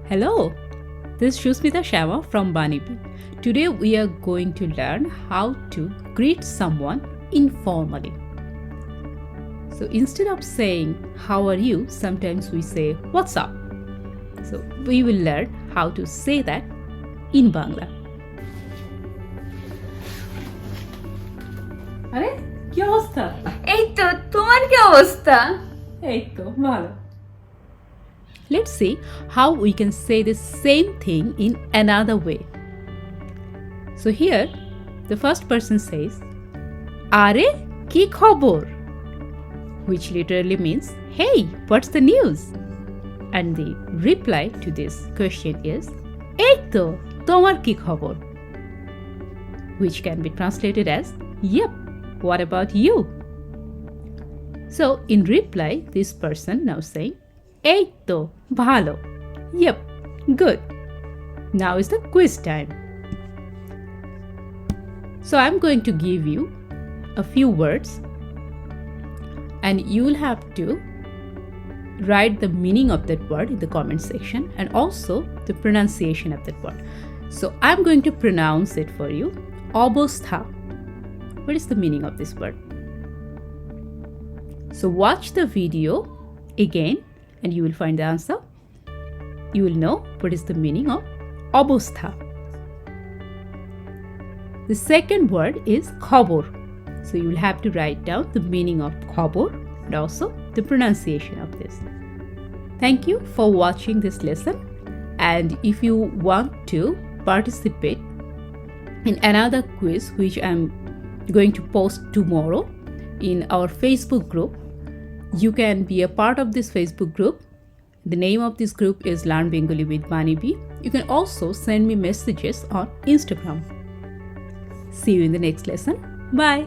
Hello, this is Shusmita Shyama from Baneebee. Today we are going to learn how to greet someone informally. So instead of saying how are you, sometimes we say what's up. So we will learn how to say that in Bangla. আরে কি অবস্থা? এই তো তোমার কি অবস্থা? এই তো ভালো. Let's see how we can say the same thing in another way. So here, the first person says, "Are ki khobor?" which literally means, "Hey, what's the news?" And the reply to this question is, "Ei to, tomar ki khobor?" which can be translated as, "Yep, what about you?" So in reply, this person now saying, "Ei to, bhalo." Yep, good. Now is the quiz time. So I'm going to give you a few words and you will have to write the meaning of that word in the comment section and also the pronunciation of that word. So I'm going to pronounce it for you. Obostha. What is the meaning of this word? So watch the video again and you will find the answer. You will know what is the meaning of obostha. The second word is khobor. So you will have to write down the meaning of khobor and also the pronunciation of this. Thank you for watching this lesson, and if you want to participate in another quiz which I'm going to post tomorrow in our Facebook group, you can be a part of this Facebook group. The name of this group is Learn Bengali with Baneebee. You can also send me messages on Instagram. See you in the next lesson. Bye.